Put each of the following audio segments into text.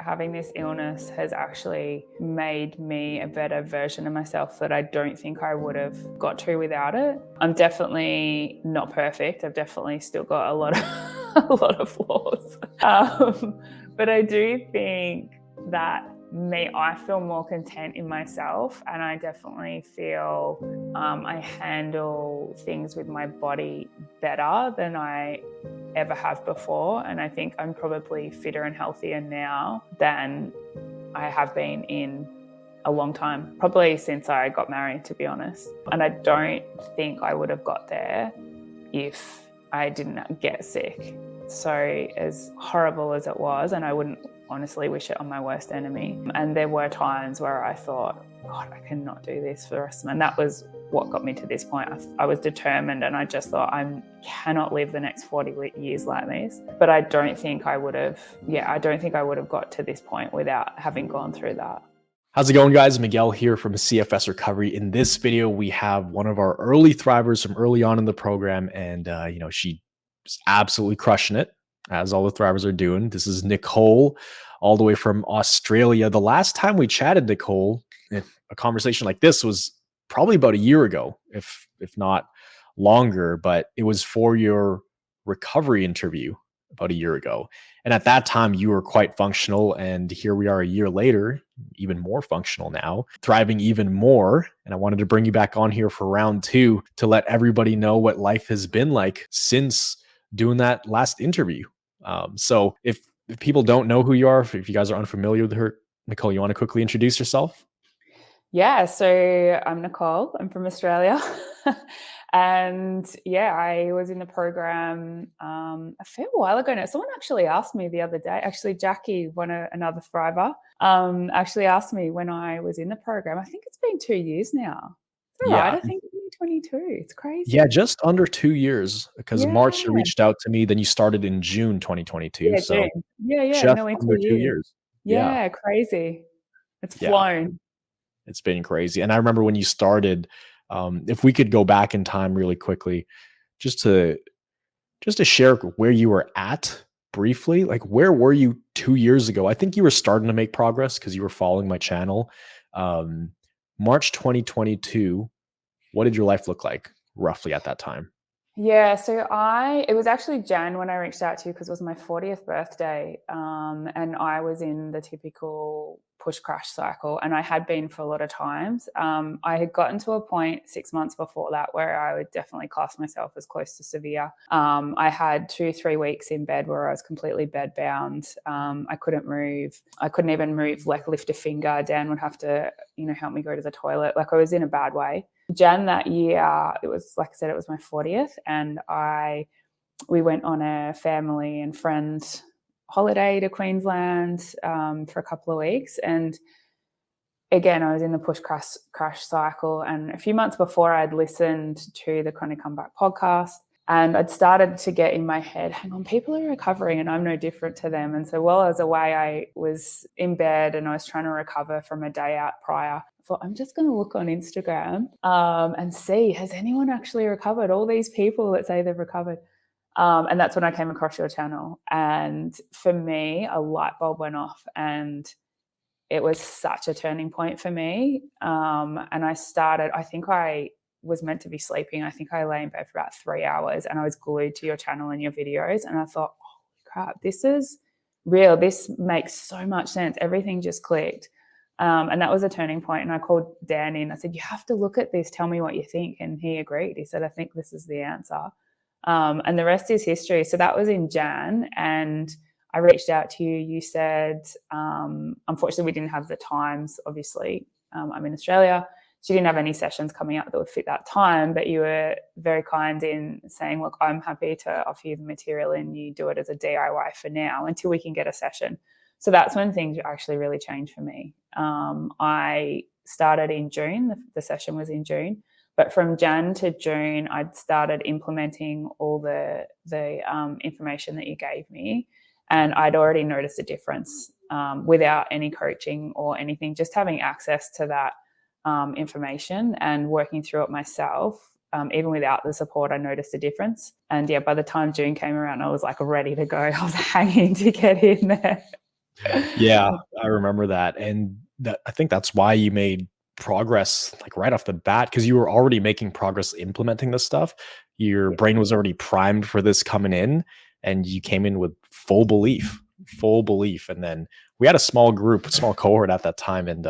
having this illness has actually made me a better version of myself that I don't think I would have got to without it. I'm definitely not perfect. I've definitely still got a lot of, a lot of flaws. But I do think that I feel more content in myself, and I definitely feel I handle things with my body better than I ever have before. And I think I'm probably fitter and healthier now than I have been in a long time, probably since I got married, to be honest. And I don't think I would have got there if I didn't get sick. So as horrible as it was, and I wouldn't honestly wish it on my worst enemy. And there were times where I thought, God, I cannot do this for the rest of my life. And that was what got me to this point. I was determined, and I just thought, I cannot live the next 40 years like this. But I don't think I would have got to this point without having gone through that. How's it going, guys? Miguel here from CFS Recovery. In this video, we have one of our early thrivers from early on in the program, and she's absolutely crushing it, as all the thrivers are doing. This is Nicole, all the way from Australia. The last time we chatted, Nicole, a conversation like this was probably about a year ago, if not longer, but it was for your recovery interview about a year ago. And at that time, you were quite functional. And here we are a year later, even more functional now, thriving even more. And I wanted to bring you back on here for round 2 to let everybody know what life has been like since doing that last interview. So if people don't know who you are, if you guys are unfamiliar with her, Nicole, you want to quickly introduce yourself? Yeah, so I'm Nicole. I'm from Australia. And yeah, I was in the program a fair while ago now. Someone actually asked me the other day, actually Jackie, another thriver, actually asked me when I was in the program. I think it's been 2 years now. It's all right. I think 2022. It's crazy. Yeah, just under 2 years, because March you Yeah. reached out to me, then you started in June 2022. Yeah, So June. Yeah, just nearly 2 under 2 years. years. Yeah. Yeah, crazy. It's Yeah. flown. It's been crazy. And I remember when you started, if we could go back in time really quickly, just to share where you were at briefly, like where were you 2 years ago? I think you were starting to make progress because you were following my channel. March 2022, what did your life look like roughly at that time? Yeah, so it was actually Jan when I reached out to you because it was my 40th birthday. And I was in the typical push crash cycle, and I had been for a lot of times. I had gotten to a point 6 months before that where I would definitely class myself as close to severe. I had 2-3 weeks in bed where I was completely bed bound. I couldn't move. I couldn't even move, like lift a finger. Dan would have to, help me go to the toilet. Like I was in a bad way. Jan that year, it was, like I said, it was my 40th, and we went on a family and friend holiday to Queensland for a couple of weeks. And again, I was in the push crash cycle. And a few months before, I'd listened to the Chronic Comeback podcast, and I'd started to get in my head, hang on, people are recovering and I'm no different to them. And so while I was away, I was in bed and I was trying to recover from a day out prior. I thought, I'm just going to look on Instagram and see, has anyone actually recovered? All these people that say they've recovered. And that's when I came across your channel. And for me, a light bulb went off, and it was such a turning point for me. And I think I was meant to be sleeping. I think I lay in bed for about 3 hours, and I was glued to your channel and your videos. And I thought, holy crap, this is real. This makes so much sense. Everything just clicked. And that was a turning point. And I called Dan in. I said, you have to look at this. Tell me what you think. And he agreed. He said, I think this is the answer. And the rest is history. So that was in Jan. And I reached out to you. You said, unfortunately, we didn't have the times. Obviously, I'm in Australia. So you didn't have any sessions coming up that would fit that time. But you were very kind in saying, look, I'm happy to offer you the material and you do it as a DIY for now until we can get a session. So that's when things actually really changed for me. I started in June. The session was in June. But from Jan to June, I'd started implementing all the information that you gave me. And I'd already noticed a difference without any coaching or anything, just having access to that information and working through it myself. Even without the support, I noticed a difference. And yeah, by the time June came around, I was like ready to go. I was hanging to get in there. Yeah, I remember that, and that I think that's why you made progress, like, right off the bat, because you were already making progress implementing this stuff. Your Yeah, brain was already primed for this coming in, and you came in with full belief, and then we had a small group, small cohort at that time, and,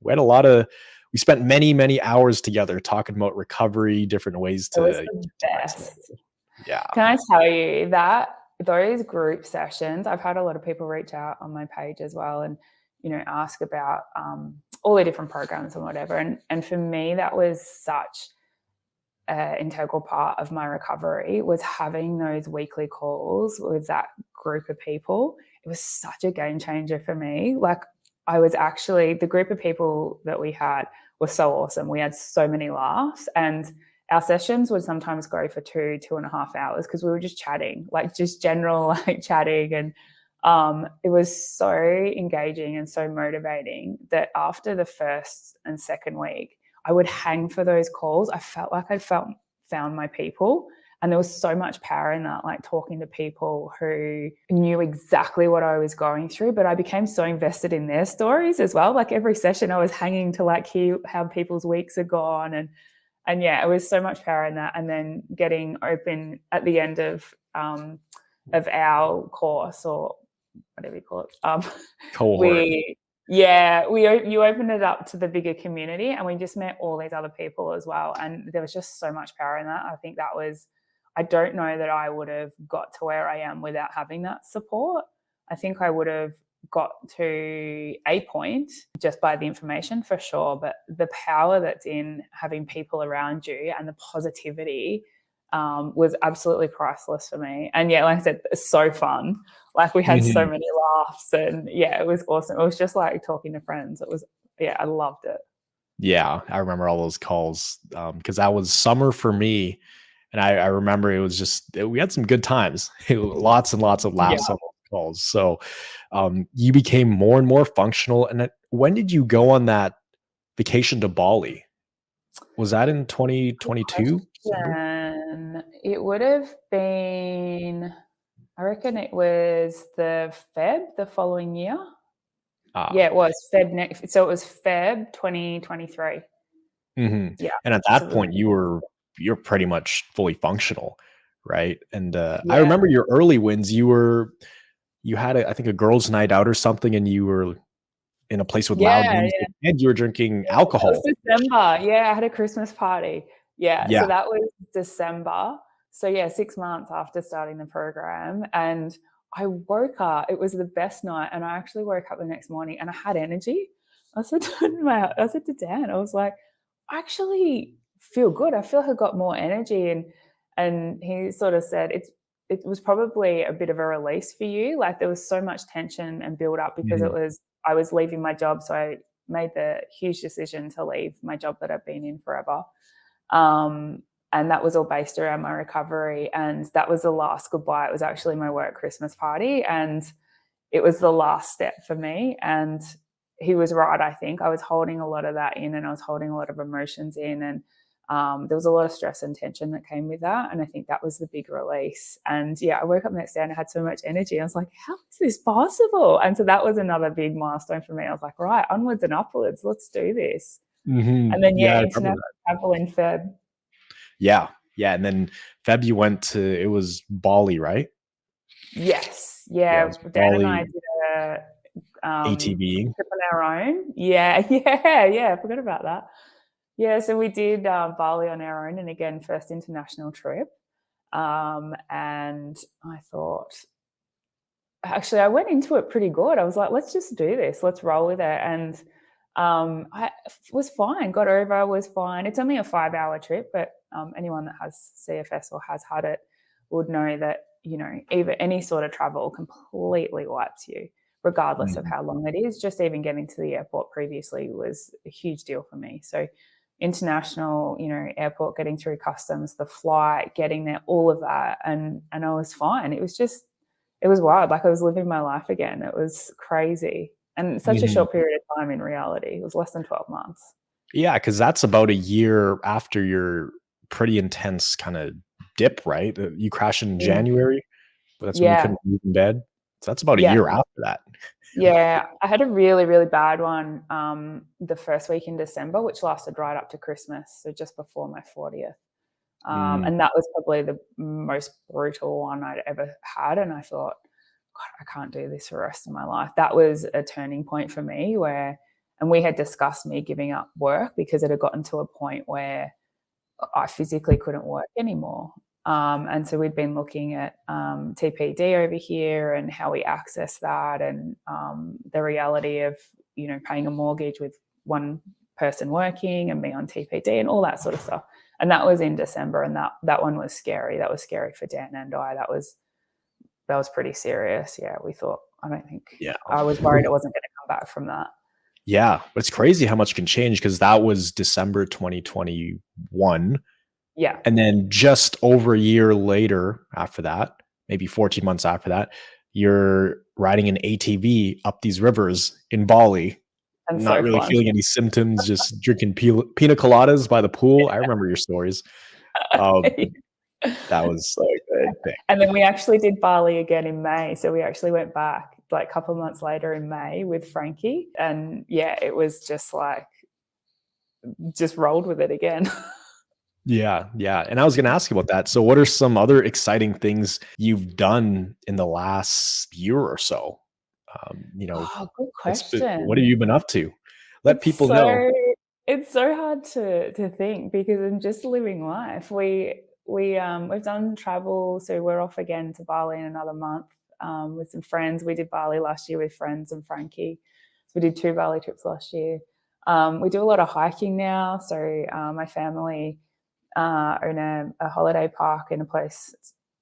we had a lotta we spent many, many hours together talking about recovery, different ways it was to the get to the next best. level. Yeah. Can I tell you that those group sessions, I've had a lot of people reach out on my page as well and, ask about all the different programs and whatever. And for me, that was such an integral part of my recovery, was having those weekly calls with that group of people. It was such a game changer for me. Like, I was actually, the group of people that we had was so awesome. We had so many laughs, and our sessions would sometimes go for 2.5 hours because we were just chatting, like just general like chatting. And it was so engaging and so motivating that after the first and second week, I would hang for those calls. I felt like found my people. And there was so much power in that, like talking to people who knew exactly what I was going through, but I became so invested in their stories as well. Like every session I was hanging to like hear how people's weeks are gone. And yeah, it was so much power in that. And then getting open at the end of our course, or whatever you call it, Cohort. we you opened it up to the bigger community, and we just met all these other people as well. And there was just so much power in that. I think that was, I don't know that I would have got to where I am without having that support. I think I would have got to a point just by the information for sure, but the power that's in having people around you and the positivity was absolutely priceless for me. And yeah, like I said, it's so fun. Like we had so Mhm. many laughs, and yeah, it was awesome. It was just like talking to friends. It was, yeah, I loved it. Yeah, I remember all those calls, because that was summer for me, and I remember it was just we had some good times. Lots and lots of Yeah. laughs on those calls. So, you became more and more functional, and then when did you go on that vacation to Bali? Was that in Good 2022, December? question. It would have been, I reckon it was the following year. Yeah, Ah, it was Feb next. So it was Feb 2023. mhm, Yeah. and at So that the, point, you're pretty much fully functional, right? And, I yeah. remember your early wins, you had a I think a girls' night out or something, and you were in a place with loud Yeah. music, and you were drinking Yeah, that was alcohol. December. Yeah, I had a Christmas party. Yeah, so Yeah. that was December. So yeah, 6 months after starting the program, and I woke up, it was the best night, and I actually woke up the next morning and I had energy. I said to Dan, I was like, "I actually feel good. I feel like I got more energy." And he sort of said, it was probably a bit of a release for you. Like there was so much tension and build up because Mhm. I was leaving my job, so I made the huge decision to leave my job that I've been in forever. Um, and that was all based around my recovery. And that was the last goodbye. It was actually my work Christmas party. And it was the last step for me. And he was right, I think. I was holding a lot of that in, and I was holding a lot of emotions in. And there was a lot of stress and tension that came with that. And I think that was the big release. And yeah, I woke up the next day and I had so much energy. I was like, how is this possible? And so that was another big milestone for me. I was like, right, onwards and upwards, let's do this. Mhm. And then, Yeah, yeah, I remember international that. travel in Feb. Yeah. Yeah, and then Feb, you went to it was Bali, right? Yes. Yeah, it Yeah. was Dan and I Bali did a ATVing. trip on our own. Yeah. Yeah. Yeah. I forgot about that. Yeah. So we did Bali on our own. And again, first international trip. And I thought, actually, I went into it pretty good. I was like, let's just do this. Let's roll with it. And I was fine, got over, was fine. It's only a 5 hour trip, but anyone that has CFS or has had it would know that, even any sort of travel completely wipes you, regardless of Mhm. how long it is. Just even getting to the airport previously was a huge deal for me. So international, airport, getting through customs, the flight, getting there, all of that. And I was fine. It was wild. Like I was living my life again. It was crazy. And such a Mhm. short period of time in reality. It was less than 12 months. Yeah, because that's about a year after your pretty intense kinda dip, right? You crashed in Mm. January, but that's when you Yeah. couldn't move in bed. So that's about a Yeah. year after that. Yeah, I had a really, really bad one the first week in December, which lasted right up to Christmas, so just before my 40th. Mm, And that was probably the most brutal one I'd ever had. And I thought, God, I can't do this for the rest of my life. That was a turning point for me where, and we had discussed me giving up work because it had gotten to a point where I physically couldn't work anymore. And so we'd been looking at TPD over here and how we access that, and the reality of, paying a mortgage with one person working and me on TPD and all that sort of stuff. And that was in December, and that one was scary. That was scary for Dan and I. That was pretty serious. Yeah, we thought, I don't think, yeah. I was worried it wasn't going to come back from that. Yeah, it's crazy how much can change because that was December 2021. Yeah. And then just over a year later after that, maybe 14 months after that, you're riding an ATV up these rivers in Bali, And not so really fun. feeling any symptoms, just drinking pina coladas by the pool. I remember your stories. Um, that was So good. epic. And then we actually did Bali again in May. So we actually went back like a couple of months later in May with Frankie. And yeah, it was just like, just rolled with it again. Yeah, yeah. And I was going to ask you about that. So, what are some other exciting things you've done in the last year or so? You know, Oh, good what have question. you been up to? Let It's people know. so it's so hard to think because I'm just living life. We've done travel, so we're off again to Bali in another month with some friends. We did Bali last year with friends and Frankie. So we did 2 Bali trips last year. We do a lot of hiking now. So my family own a holiday park in a place.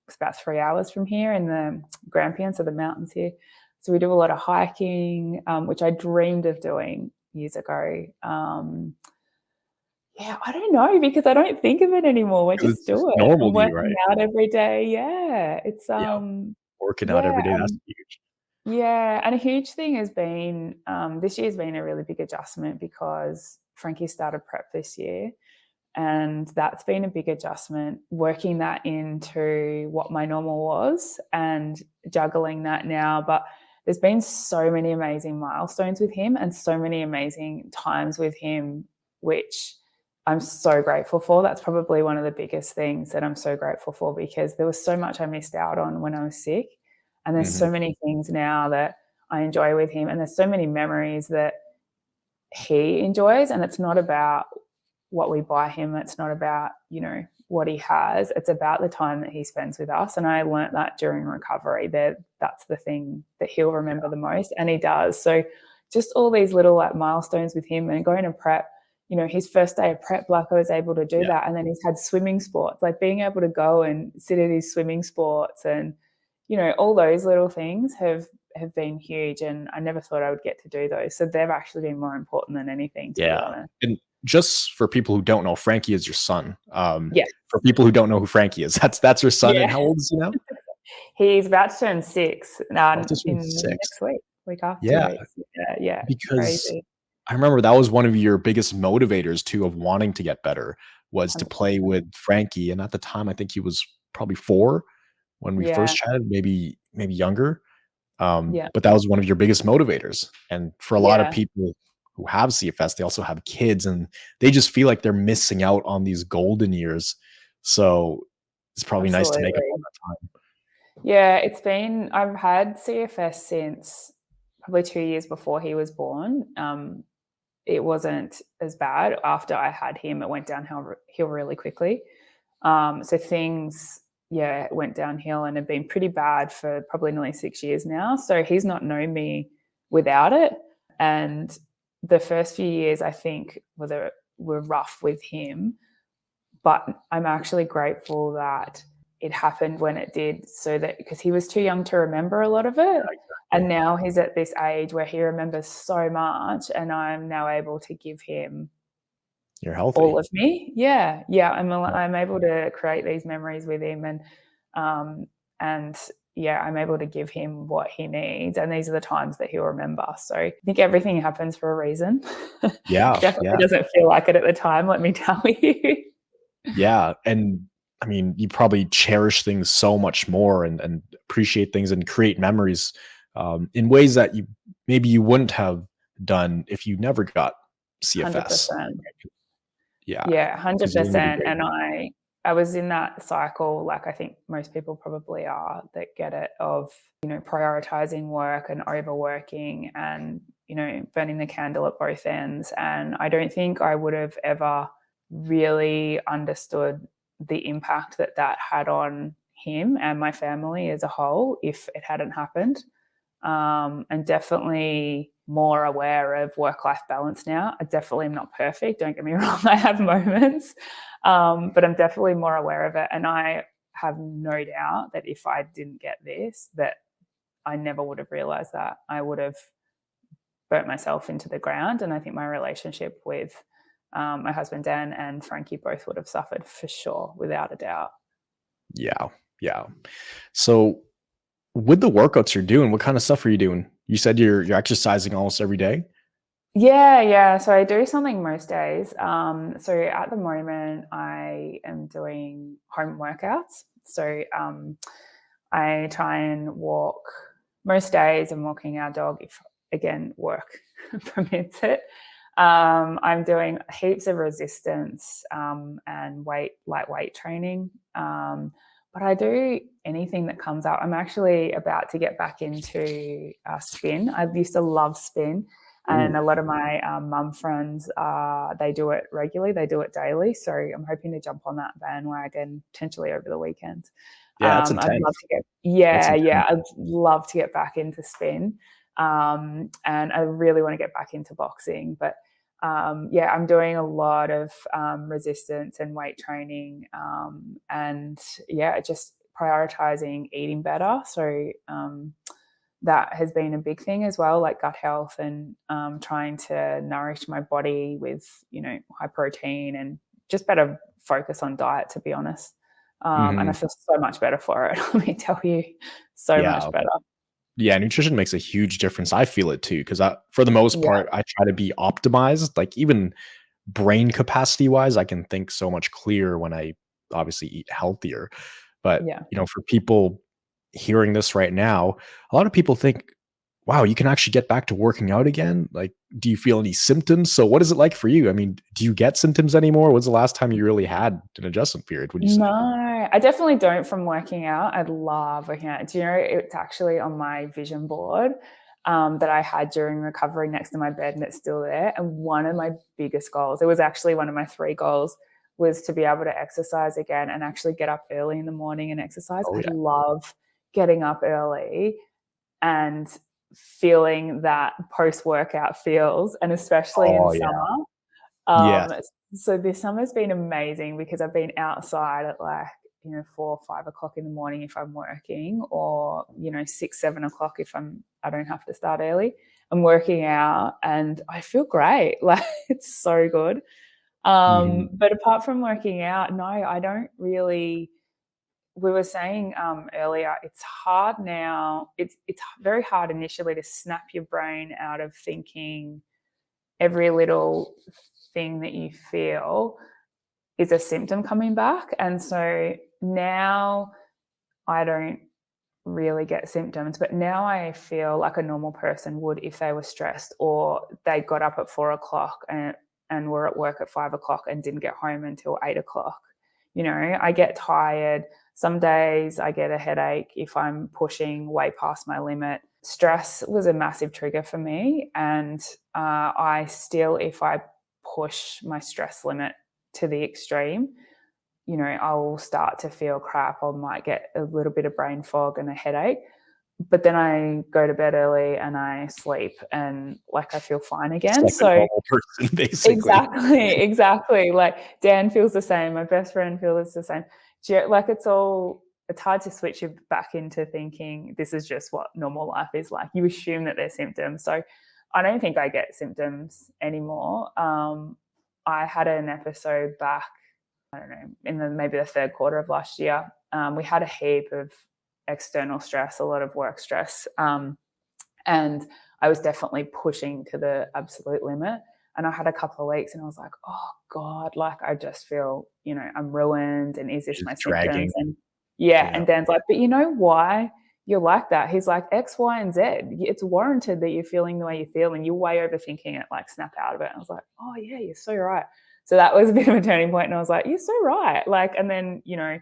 It's about 3 hours from here in the Grampians, so the mountains here. So we do a lot of hiking, which I dreamed of doing years ago. Yeah, I don't know because I don't think of it anymore. I 'Cause just it's just do it. normal I'm to you, working right? out every day. Yeah, it's Yeah, working out yeah, every day, that's huge. yeah, and a huge thing has been this year's been a really big adjustment because Frankie started prep this year, and that's been a big adjustment, working that into what my normal was and juggling that now. But there's been so many amazing milestones with him and so many amazing times with him, which I'm so grateful for. That's probably one of the biggest things that I'm so grateful for because there was so much I missed out on when I was sick. And there's Mhm. so many things now that I enjoy with him. And there's so many memories that he enjoys. And it's not about what we buy him. It's not about, what he has. It's about the time that he spends with us. And I learnt that during recovery that that's the thing that he'll remember the most. And he does. So just all these little like milestones with him and going to prep, his first day of prep, like I was able to do Yeah, that. And then he's had swimming sports, like being able to go and sit at his swimming sports and, all those little things have been huge. And I never thought I would get to do those. So they've actually been more important than anything, to be yeah. honest. And just for people who don't know, Frankie is your son. Yeah. For people who don't know who Frankie is, that's your son, and Yeah. how old is he now? He's about to turn 6 About to turn in 6. next week after 2 Yeah, weeks. Yeah, yeah, it's because crazy. I remember that was one of your biggest motivators too of wanting to get better was to play 100%. with Frankie, and at the time, I think he was probably 4 when we Yeah, first chatted, maybe younger. yeah, But that was one of your biggest motivators. And for a lot of yeah, people who have CFS, they also have kids and they just feel like they're missing out on these golden years. So it's probably nice to make up all absolutely. that time. Yeah, I've had CFS since probably 2 years before he was born. It wasn't as bad. After I had him, it went downhill really quickly. So things, yeah, went downhill and have been pretty bad for probably nearly 6 years now. So he's not known me without it. And the first few years, I think, were rough with him. But I'm actually grateful that it happened when it did, so that because he was too young to remember a lot of it. And Exactly. now he's at this age where he remembers so much, and I'm now able to give him You're all healthy. of me. Yeah, yeah, Yeah. I'm able to create these memories with him, um, and yeah, I'm able to give him what he needs, and these are the times that he'll remember. So I think everything happens for a reason. Yeah. Definitely Yeah. doesn't feel like it at the time, let me tell you. Yeah. And I mean, you probably cherish things so much more and appreciate things and create memories in ways that you maybe you wouldn't have done if you never got CFS. 100%. Yeah, Yeah, because you need a 100%. break. And I was in that cycle, like I think most people probably are that get it, of, prioritizing work and overworking and, burning the candle at both ends. And I don't think I would have ever really understood the impact that that had on him and my family as a whole if it hadn't happened. And definitely more aware of work-life balance now. I definitely am not perfect, don't get me wrong, I have moments, but I'm definitely more aware of it. And I have no doubt that if I didn't get this, that I never would have realized that. I would have burnt myself into the ground. And I think my relationship with my husband, Dan, and Frankie both would have suffered for sure, without a doubt. Yeah, yeah. So with the workouts you're doing, what kind of stuff are you doing? You said you're exercising almost every day? Yeah, yeah. So I do something most days. So at the moment, I am doing home workouts. So I try and walk most days. I'm walking our dog if, again, work permits it. I'm doing heaps of resistance and light weight training. But I do anything that comes up. I'm actually about to get back into spin. I used to love spin. And Ooh, a lot of my mum friends, they do it regularly. They do it daily. So I'm hoping to jump on that bandwagon potentially over the weekend. yeah, that's I'd love intense. to get, That's yeah, intense. I'd love to get back into spin. And I really want to get back into boxing. But yeah, I'm doing a lot of resistance and weight training. And yeah, just prioritizing eating better. So that has been a big thing as well, like gut health and trying to nourish my body with, high protein and just better focus on diet, to be honest. And I Mhm. feel so much better for it. Let me tell you, so much Yeah. better. Yeah, nutrition makes a huge difference. I feel it too, because for the most Yeah, part, I try to be optimized. Like even brain capacity wise, I can think so much clearer when I obviously eat healthier. But yeah. for people hearing this right now, a lot of people think, wow, you can actually get back to working out again. Like, do you feel any symptoms? So what is it like for you? I mean, do you get symptoms anymore? When's the last time you really had an adjustment period, would you say? No, I definitely don't from working out. I love working out. Do you know, it's actually on my vision board that I had during recovery next to my bed, and it's still there. And one of my biggest goals, it was actually one of my 3 goals, was to be able to exercise again and actually get up early in the morning and exercise. Oh I yeah. love getting up early and feeling that post-workout feels, and especially in Oh yeah. summer. Yes. So this summer's been amazing because I've been outside at like, 4 or 5 o'clock in the morning if I'm working, or, 6, 7 o'clock if I don't have to start early. I'm working out and I feel great. Like it's so good. Mhm. But apart from working out, no, I don't really. We were saying earlier, it's hard now. It's very hard initially to snap your brain out of thinking every little thing that you feel is a symptom coming back. And so now I don't really get symptoms, but now I feel like a normal person would if they were stressed or they got up at 4 o'clock and were at work at 5 o'clock and didn't get home until 8 o'clock. I get tired. Some days I get a headache if I'm pushing way past my limit. Stress was a massive trigger for me. And I still, if I push my stress limit to the extreme, I'll start to feel crap. I might get a little bit of brain fog and a headache. But then I go to bed early and I sleep and like I feel fine Just again. like a So normal person, basically. exactly, exactly. Like Dan feels the same. My best friend feels the same. Like it's hard to switch you back into thinking this is just what normal life is like. You assume that there's symptoms. So I don't think I get symptoms anymore. I had an episode back, I don't know, in maybe the third quarter of last year. We had a heap of external stress, a lot of work stress. And I was definitely pushing to the absolute limit. And I had a couple of weeks and I was like, oh God, like I just feel, I'm ruined. And is this my Just symptoms? dragging. And yeah. Yeah. And Dan's like, but you know why you're like that. He's like, X, Y, and Z. It's warranted that you're feeling the way you feel, and you're way overthinking it. Like, snap out of it. And I was like, oh yeah, you're so right. So that was a bit of a turning point, and I was like, you're so right. Like, and then, you know,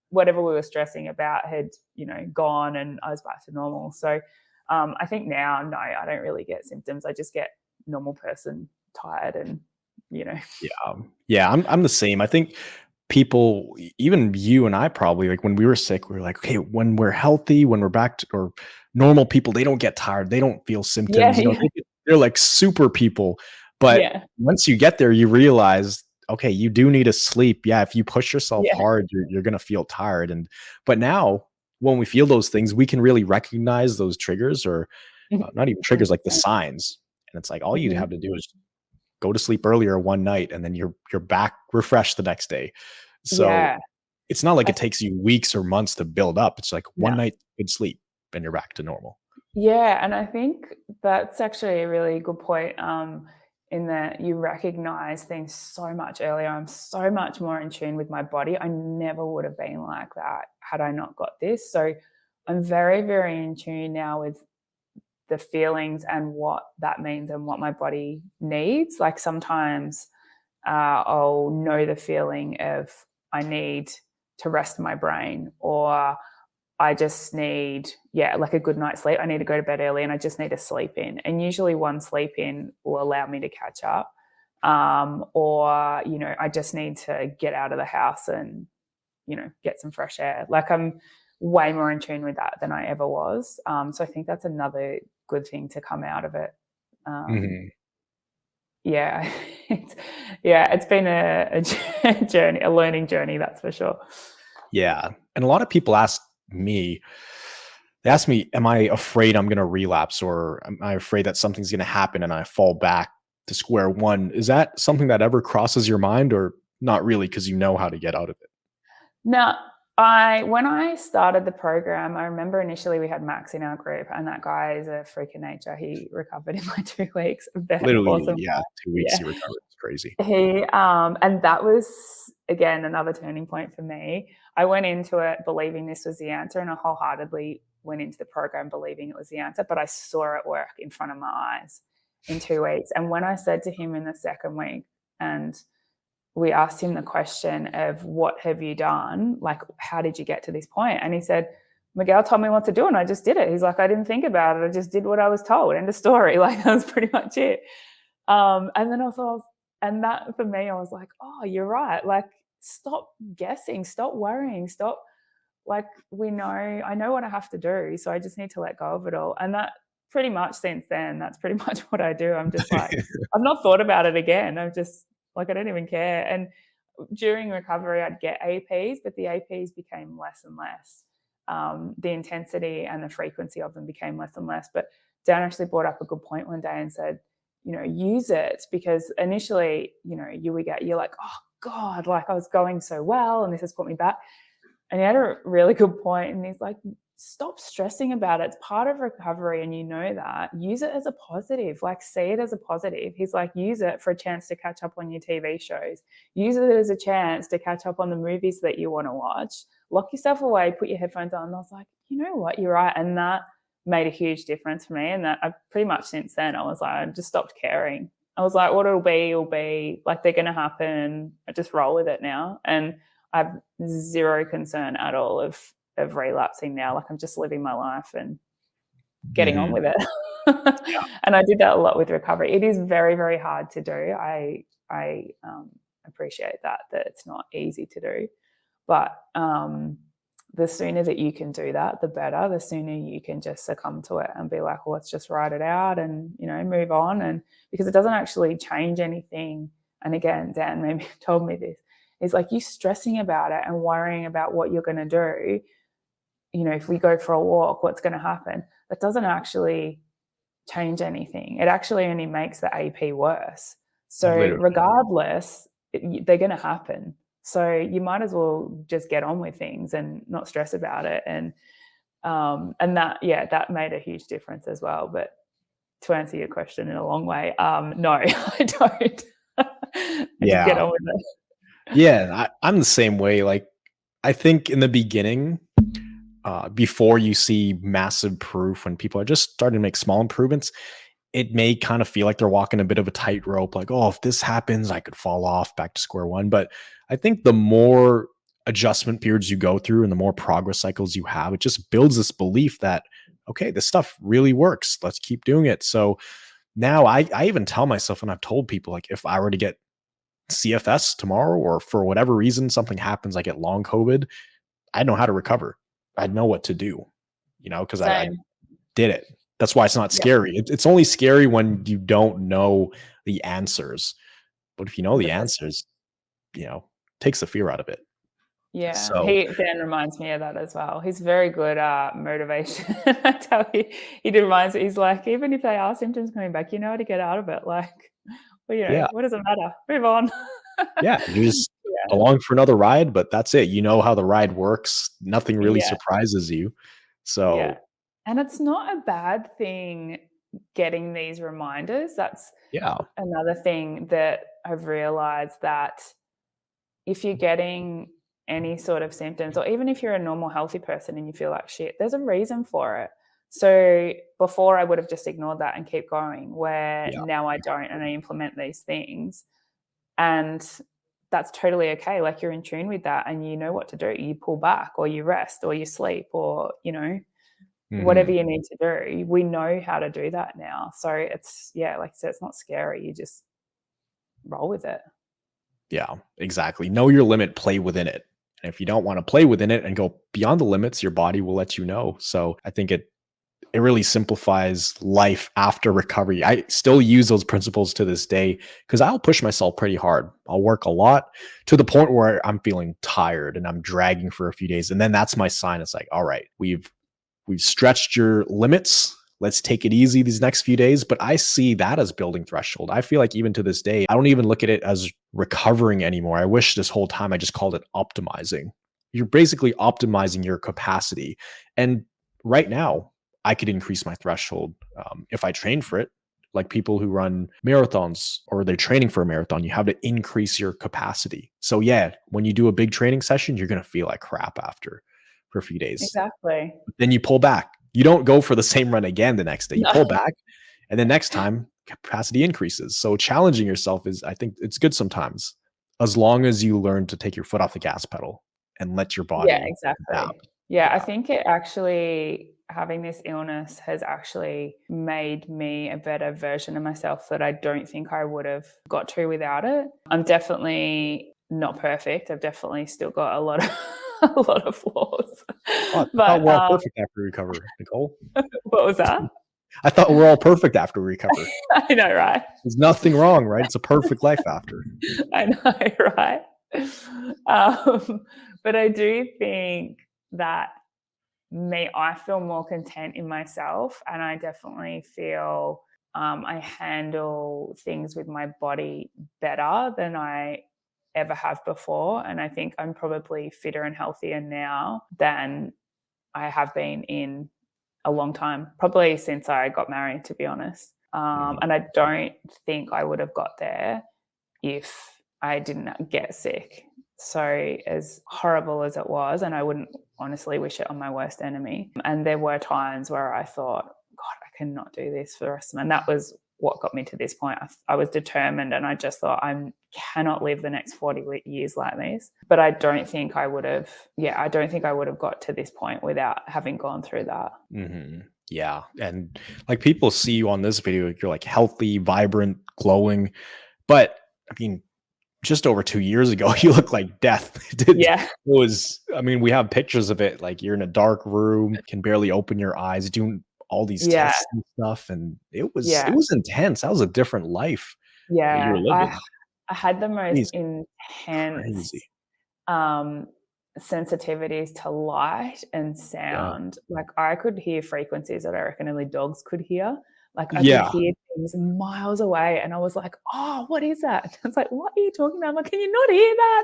whatever we were stressing about had, you know, gone, and I was back to normal. So I think now, no, I don't really get symptoms. I just get normal person tired, and, you know. Yeah, I'm the same. I think people, even you and I probably, like when we were sick, we were like, okay, when we're healthy, when we're back to or normal people, they don't get tired, they don't feel Yeah, symptoms, yeah, they're like super people. But yeah, once you get there, you realize, okay, you do need to sleep. Yeah, if you push yourself yeah. hard, you're gonna feel tired. And but now when we feel those things, we can really recognize those triggers or not even triggers, like the 100%. signs. And it's like all you Mhm. have to do is go to sleep earlier one night and then you're back refreshed the next day. So Yeah. it's not like I it takes you weeks or months to build up. It's like one No. night good sleep and you're back to normal. Yeah, and I think that's actually a really good point, in that you recognize things so much earlier. I'm so much more in tune with my body. I never would have been like that had I not got this. So I'm very, very in tune now with the feelings and what that means and what my body needs. Like sometimes I'll know the feeling of I need to rest my brain, or I just need, yeah, like a good night's sleep. I need to go to bed early and I just need to sleep in. And usually one sleep in will allow me to catch up. Or, you know, I just need to get out of the house and, you know, get some fresh air. Like I'm way more in tune with that than I ever was. So I think that's another good thing to come out of it. Um, Mhm. yeah, it's been a journey, a learning journey, that's for sure. Yeah. And a lot of people they ask me, am I afraid I'm going to relapse or am I afraid that something's going to happen and I fall back to square one? Is that something that ever crosses your mind or not really? Cause you know how to get out of it. Now, I when I started the program, I remember initially we had Max in our group, and that guy is a freak of nature. He recovered in like 2 weeks. Literally, Awesome yeah. guy. 2 weeks Yeah. you recover. It's crazy. He and that was again another turning point for me. I went into it believing this was the answer, and I wholeheartedly went into the program believing it was the answer, but I saw it work in front of my eyes in 2 weeks. And when I said to him in the second week, and we asked him the question of what have you done? Like, how did you get to this point? And he said, Miguel told me what to do and I just did it. He's like, I didn't think about it. I just did what I was told. End of story. Like that was pretty much it. And then also, and that for me, I was like, oh, you're right. Like, stop guessing, stop worrying, stop. Like, I know what I have to do. So I just need to let go of it all. And that pretty much since then, that's pretty much what I do. I'm just like, I've not thought about it again. I'm just like, I don't even care. And during recovery, I'd get APs, but the APs became less and less. The intensity and the frequency of them became less and less. But Dan actually brought up a good point one day and said, you know, use it, because initially, you know, you're like, oh God, like I was going so well and this has put me back. And he had a really good point, and he's like, stop stressing about it. It's part of recovery, and you know that. Use it as a positive, like see it as a positive. He's like, use it for a chance to catch up on your TV shows. Use it as a chance to catch up on the movies that you want to watch. Lock yourself away, put your headphones on. And I was like, you know what, you're right. And that made a huge difference for me. And that I pretty much since then, I was like, I just stopped caring. I was like, what it'll be like, they're going to happen. I just roll with it now. And I have zero concern at all of relapsing now. Like I'm just living my life and getting on Mhm. with it. And I did that a lot with recovery. It is very, very hard to do. I appreciate that it's not easy to do, but the sooner that you can do that, the better. The sooner you can just succumb to it and be like, well, let's just write it out and, you know, move on. And because it doesn't actually change anything. And again, Dan maybe told me this. It's like you stressing about it and worrying about what you're going to do. You know, if we go for a walk, what's going to happen? That doesn't actually change anything. It actually only makes the AP worse. So Literally. regardless, they're going to happen. So you might as well just get on with things and not stress about it. And that, yeah, that made a huge difference as well. But to answer your question in a long way, no, I don't. I just get Yeah. on with it. Yeah. I'm the same way. Like, I think in the beginning, before you see massive proof, when people are just starting to make small improvements, it may kind of feel like they're walking a bit of a tightrope, like, oh, if this happens, I could fall off back to square one. But I think the more adjustment periods you go through and the more progress cycles you have, it just builds this belief that, okay, this stuff really works. Let's keep doing it. So now I even tell myself, and I've told people, like, if I were to get CFS tomorrow, or for whatever reason, something happens, I get long COVID, I know how to recover. I know what to do, because I Same. did it. That's why it's not Yeah, scary. It's only scary when you don't know the answers. But if you know the 100%. answers, takes the fear out of it. Yeah, So Dan reminds me of that as well. He's very good at motivation. I tell you, he reminds me. He's like, even if they are symptoms coming back, you know how to get out of it. Like, well, yeah, what does it matter? Move on. yeah, you just Yeah, along for another ride, but that's it. You know how the ride works. Nothing really yeah, surprises you. yeah. So And it's not a bad thing getting these reminders. That's yeah, another thing that I've realized, that if you're getting any sort of symptoms, or even if you're a normal healthy person and you feel like shit, there's a reason for it. So before I would have just ignored that and keep going, where yeah. now I don't, and I implement these things, and that's totally okay. Like, you're in tune with that and you know what to do. You pull back, or you rest, or you sleep, or whatever Mhm. you need to do. We know how to do that now. So it's, yeah, like I said, it's not scary. You just roll with it. Yeah, exactly. Know your limit, play within it. And if you don't want to play within it and go beyond the limits, your body will let you know. So I think it really simplifies life after recovery. I still use those principles to this day because I'll push myself pretty hard. I'll work a lot to the point where I'm feeling tired and I'm dragging for a few days. And then that's my sign. It's like, all right, we've stretched your limits. Let's take it easy these next few days. But I see that as building threshold. I feel like even to this day, I don't even look at it as recovering anymore. I wish this whole time I just called it optimizing. You're basically optimizing your capacity. And right now, I could increase my threshold if I train for it. Like people who run marathons or they're training for a marathon, you have to increase your capacity. So, yeah, when you do a big training session, you're going to feel like crap after for a few days. Exactly. Then you pull back. You don't go for the same run again the next day. You No. pull back, and then next time capacity increases. So challenging yourself is, I think it's good sometimes, as long as you learn to take your foot off the gas pedal and let your Yeah, body exactly. adapt. Yeah, I Yeah. think it actually, having this illness has actually made me a better version of myself that I don't think I would have got to without it. I'm definitely not perfect. I've definitely still got a lot of a lot of flaws. Oh, I thought But we're all perfect after we recover, Nicole. what was that? I thought we're all perfect after we recover. I know, right? There's nothing wrong, right? It's a perfect life after. I know, right? But I do think that I feel more content in myself, and I definitely feel I handle things with my body better than I ever have before. And I think I'm probably fitter and healthier now than I have been in a long time, probably since I got married, to be honest. Mhm. And I don't think I would have got there if I didn't get sick. So, as horrible as it was, and I wouldn't honestly wish it on my worst enemy. And there were times where I thought, God, I cannot do this for the rest of my. And that was what got me to this point. I was determined, and I just thought, I cannot live the next 40 years like this. But I don't think I would have. Yeah, I don't think I would have got to this point without having gone through that. Mhm. Yeah, and, like, people see you on this video, you're, like, healthy, vibrant, glowing, but, I mean, just over 2 years ago, you look like death. It Yeah, was I mean, we have pictures of it, like, you're in a dark room, can barely open your eyes, doing all these yeah, tests and stuff, and it yeah, was intense. That was a different life that you were yeah. living. I had the most Crazy, intense crazy. um, sensitivities to light and Yeah. sound. Like, I could hear frequencies that I reckon only dogs could hear. Like, I could Yeah. hear things miles away, and I was like, "Oh, what is that?" It's like, "What are you talking about?" I'm like, "Can you not hear You that?"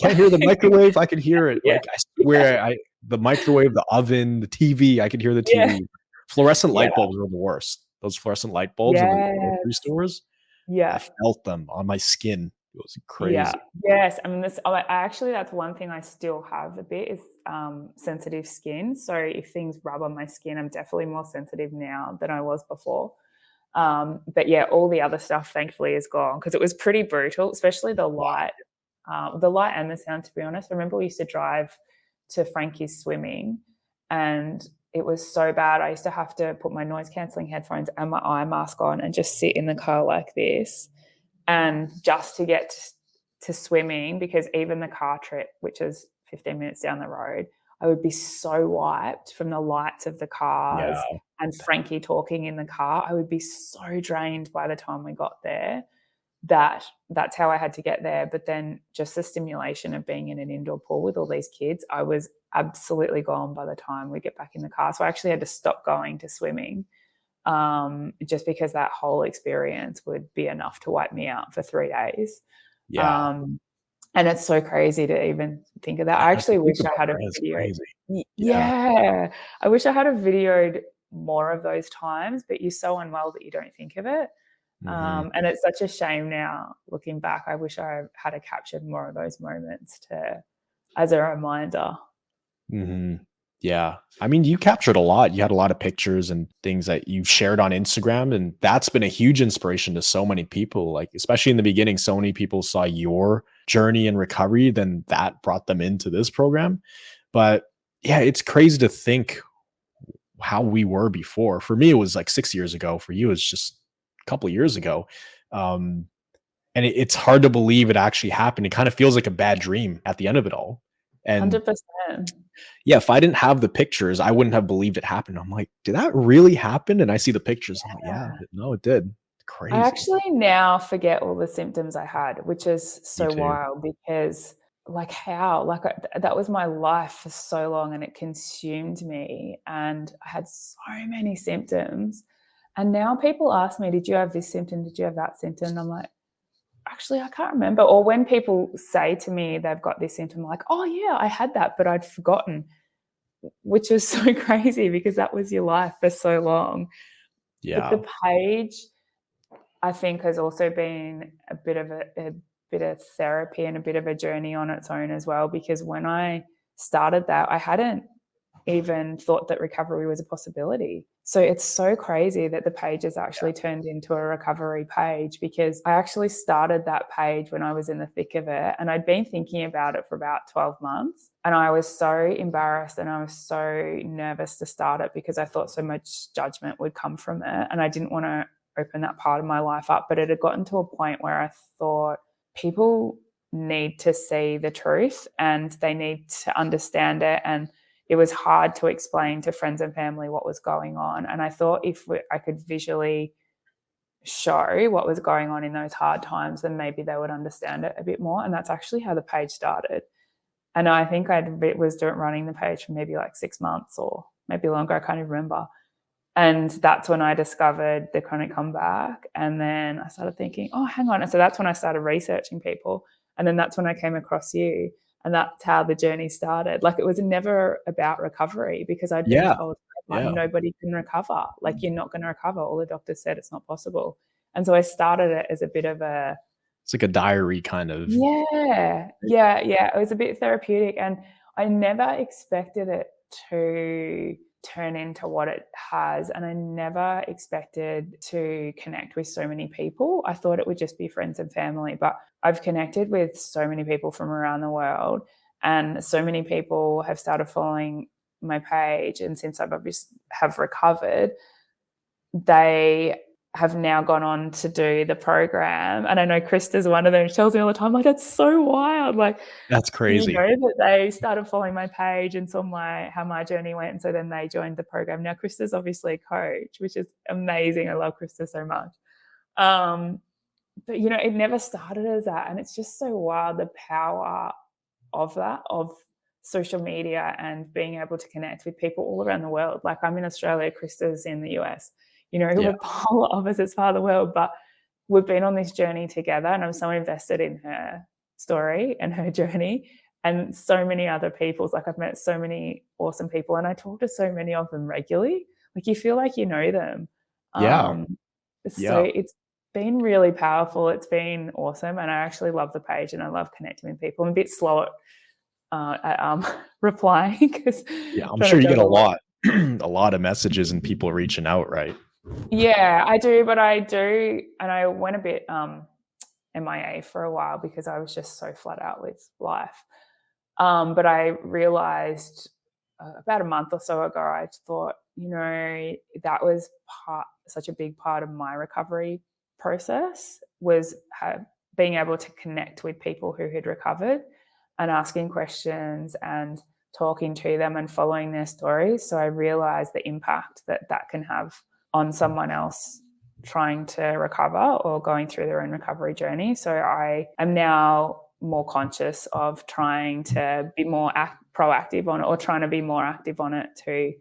can't hear the Like, microwave, I could hear it, yeah, like, I yeah, swear the microwave, the oven, the TV, I could hear the yeah, TV. Fluorescent yeah, light bulbs were the worst. Those fluorescent light bulbs in the grocery yes, stores, I yeah. felt them on my skin. It was Yeah. crazy. Yes. I mean, I actually, that's one thing I still have a bit is sensitive skin. So if things rub on my skin, I'm definitely more sensitive now than I was before. But yeah, all the other stuff thankfully is gone because it was pretty brutal, especially the light and the sound, to be honest. I remember we used to drive to Frankie's swimming and it was so bad. I used to have to put my noise cancelling headphones and my eye mask on and just sit in the car like this. And just to get to swimming, because even the car trip, which is 15 minutes down the road, I would be so wiped from the lights of the cars Yeah. and Frankie talking in the car. I would be so drained by the time we got there that that's how I had to get there. But then just the stimulation of being in an indoor pool with all these kids, I was absolutely gone by the time we get back in the car. So I actually had to stop going to swimming just because that whole experience would be enough to wipe me out for 3 days. Yeah. Um, and it's so crazy to even think of that. Yeah, I to actually think wish I about had a that is video. crazy. Yeah. Yeah, I wish I had a videoed more of those times, but you're so unwell that you don't think of it. Mhm. And it's such a shame now looking back. I wish I had captured more of those moments to as a reminder. Mhm. Yeah. I mean, you captured a lot. You had a lot of pictures and things that you've shared on Instagram, and that's been a huge inspiration to so many people. Like, especially in the beginning, so many people saw your journey in recovery, then that brought them into this program. But yeah, it's crazy to think how we were before. For me, it was like 6 years ago. For you, it's just a couple of years ago. Um, and it's hard to believe it actually happened. It kind of feels like a bad dream at the end of it all. And 100%. yeah, if I didn't have the pictures, I wouldn't have believed it happened. I'm like, "Did that really happen?" And I see the pictures. I'm like, "Yeah, no, it did." I Crazy. actually now forget all the symptoms I had, which is Me so too. wild because, like, how? Like, that was my life for so long and it consumed me. And I had so many symptoms. And now people ask me, "Did you have this symptom? Did you have that symptom?" And I'm like, actually, I can't remember. Or when people say to me they've got this symptom, like, "Oh, yeah, I had that, but I'd forgotten," which is so crazy because that was your life for so long. But Yeah. the page I think has also been a bit of therapy and a bit of a journey on its own as well. Because when I started that, I hadn't even thought that recovery was a possibility. So it's so crazy that the page has actually turned into a recovery page because I actually started that page when I was in the thick of it and I'd been thinking about it for about 12 months and I was so embarrassed and I was so nervous to start it because I thought so much judgment would come from it and I didn't want to open that part of my life up, but it had gotten to a point where I thought people need to see the truth and they need to understand it and it was hard to explain to friends and family what was going on. And I thought I could visually show what was going on in those hard times, then maybe they would understand it a bit more. And that's actually how the page started. And I think I was running the page for maybe like 6 months or maybe longer. I can't even remember. And that's when I discovered the chronic comeback. And then I started thinking, oh, hang on. And so that's when I started researching people. And then that's when I came across you. And that's how the journey started. Like it was never about recovery because I'd been Yeah. told like, Yeah. nobody can recover. Like you're not going to recover. All the doctors said it's not possible. And so I started it as a bit of a It's like a diary kind of. yeah. It was a bit therapeutic, and I never expected it to turn into what it has, and I never expected to connect with so many people. I thought it would just be friends and family, but I've connected with so many people from around the world, and so many people have started following my page, and since I've obviously have recovered, they have now gone on to do the program. And I know Krista's one of them. She tells me all the time, like, that's so wild. Like, That's you crazy. know, that they started following my page and saw how my journey went. And so then they joined the program. Now, Krista's obviously a coach, which is amazing. I love Krista so much. But, you know, it never started as that. And it's just so wild the power of that, of social media and being able to connect with people all around the world. Like I'm in Australia, Krista's in the US. You know, Yeah. we're polar opposites part of the world, but we've been on this journey together and I'm so invested in her story and her journey and so many other people's. Like I've met so many awesome people and I talk to so many of them regularly. Like you feel like you know them. Yeah. Um, so Yeah. been really powerful. It's been awesome. And I actually love the page and I love connecting with people. I'm a bit slow at replying because Yeah, I'm trying sure to you get a juggle. lot a lot of messages and people reaching out, right? Yeah, I do, but I do, and I went a bit MIA for a while because I was just so flat out with life. But I realized about a month or so ago, I thought, that was such a big part of my recovery process was being able to connect with people who had recovered and asking questions and talking to them and following their stories. So I realized the impact that that can have on someone else trying to recover or going through their own recovery journey. So I am now more conscious of trying to be more proactive on it, or trying to be more active on it to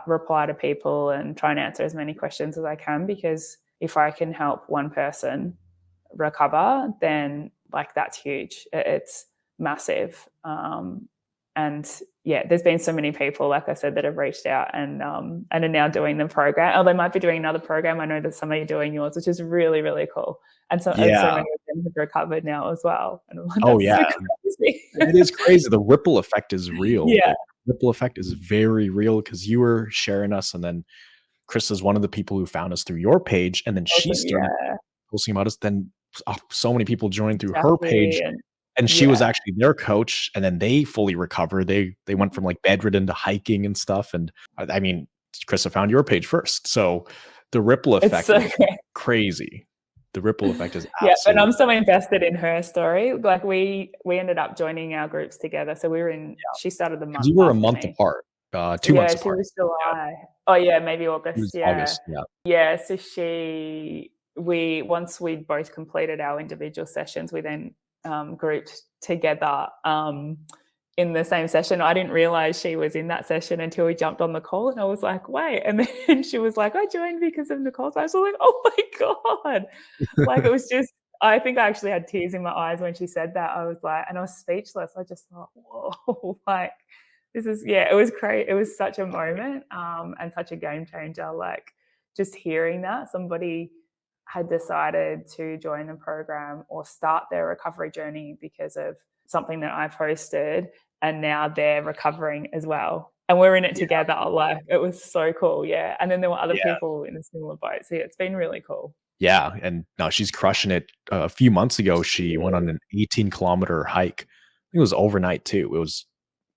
reply to people and try and answer as many questions as I can, because if I can help one person recover, then like that's huge. It's massive. And yeah, there's been so many people, like I said, that have reached out and are now doing the program. Or they might be doing another program. I know that some of you are doing yours, which is really, really cool. And so many Yeah. of them have recovered now as well. And I'm like, Oh, that's so yeah. crazy. It is crazy. The ripple effect is real. Yeah. Like, ripple effect is very real because you were sharing us, and then Chris is one of the people who found us through your page, and then she Awesome. started Yeah. posting about us. Then so many people joined through her Exactly. page, And and she was yeah. actually their coach, and then they fully recovered. They went from like bedridden to hiking and stuff. And I mean, Chris found your page first, so the ripple It's effect so is great. crazy. The ripple effect is Yeah, but absolutely I'm so invested in her story. Like we ended up joining our groups together. So we were in. She started the because month you were a after month me. apart, 2 months Yeah, she apart. was Yeah, July. Oh yeah, maybe it August. was Yeah, August. Yeah, yeah. So we once we both completed our individual sessions, we then grouped together in the same session. I didn't realize she was in that session until we jumped on the call, and I was like, wait. And then she was like, I joined because of Nicole's. I was like, oh my god. Like it was just, I think I actually had tears in my eyes when she said that. I was like, and I was speechless. I just thought, whoa, like this is, yeah, it was great. It was such a moment and such a game changer. Like just hearing that somebody had decided to join the program or start their recovery journey because of something that I posted, and now they're recovering as well. And we're in it yeah, together. Like it was so cool. Yeah. And then there were other yeah. people in a similar boat. So yeah, it's been really cool. Yeah, and now she's crushing it. A few months ago, she went on She an 18-kilometer hike. I think it was overnight too. It was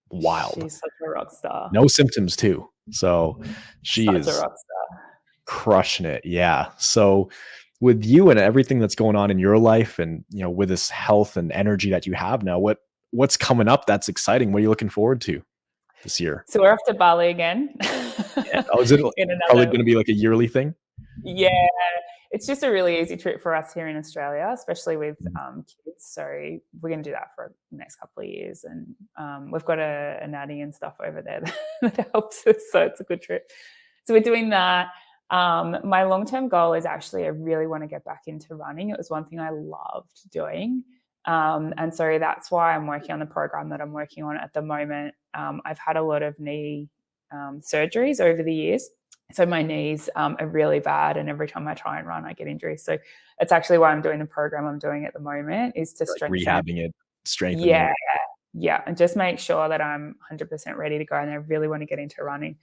wild. She's such a rock star. No symptoms too. So she Such a is rock star. crushing it. Yeah. So with you and everything that's going on in your life, and with this health and energy that you have now, what's coming up that's exciting? What are you looking forward to this year? So we're off to Bali again. Yeah. Oh, is it In probably another, going to be like a yearly thing? yeah, it's just a really easy trip for us here in Australia, especially with Mm. kids. So we're going to do that for the next couple of years, and we've got a nanny and stuff over there that helps us. So it's a good trip. So we're doing that. My long-term goal is actually I really want to get back into running. It was one thing I loved doing. And so that's why I'm working on the program that I'm working on at the moment. I've had a lot of knee surgeries over the years. So my knees are really bad, and every time I try and run, I get injuries. So it's actually why I'm doing the program I'm doing at the moment, is to Like strengthen it. rehabbing it, strengthening Yeah, it. yeah, and just make sure that I'm 100% ready to go, and I really want to get into running.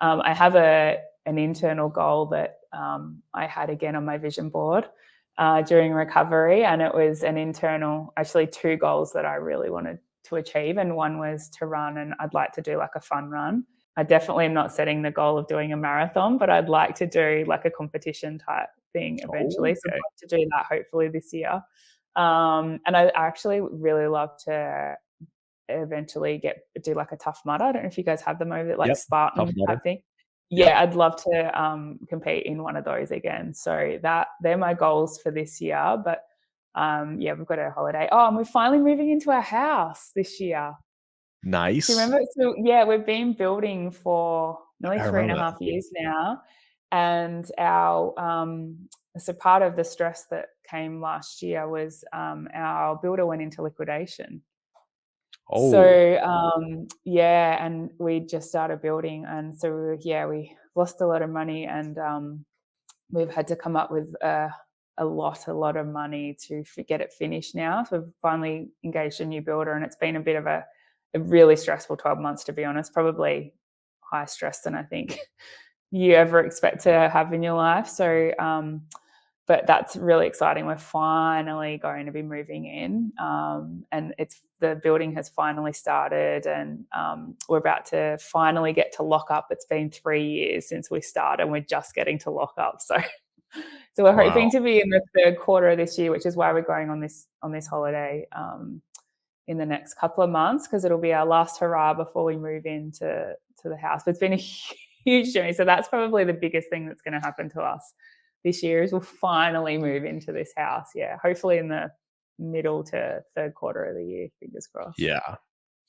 I have an internal goal that I had again on my vision board during recovery, and it was an internal, actually two goals that I really wanted to achieve, and one was to run, and I'd like to do like a fun run. I definitely am not setting the goal of doing a marathon, but I'd like to do like a competition type thing Oh, eventually. So I'd like to do that hopefully this year. And I actually really love to eventually do like a Tough Mudder. I don't know if you guys have them over, like yep. Tough Spartan Mudder. type thing. Yep. Yeah, I'd love to compete in one of those again. So they're my goals for this year. But yeah, we've got a holiday. Oh, and we're finally moving into a house this year. Do you Nice. remember? So yeah, we've been building for nearly I three and remember a that. half years now. And our so part of the stress that came last year was our builder went into liquidation. Oh, So yeah, and we just started building, and so yeah, we lost a lot of money, and we've had to come up with a lot of money to get it finished now. So we've finally engaged a new builder, and it's been a bit of a really stressful 12 months, to be honest, probably higher stress than I think you ever expect to have in your life. So, but that's really exciting. We're finally going to be moving in, and the building has finally started, and we're about to finally get to lock up. It's been 3 years since we started, and we're just getting to lock up. So we're Wow. hoping to be in the third quarter of this year, which is why we're going on this holiday in the next couple of months, because it'll be our last hurrah before we move into the house. But it's been a huge journey. So that's probably the biggest thing that's going to happen to us this year is we'll finally move into this house. Yeah, hopefully in the middle to third quarter of the year, fingers crossed. Yeah,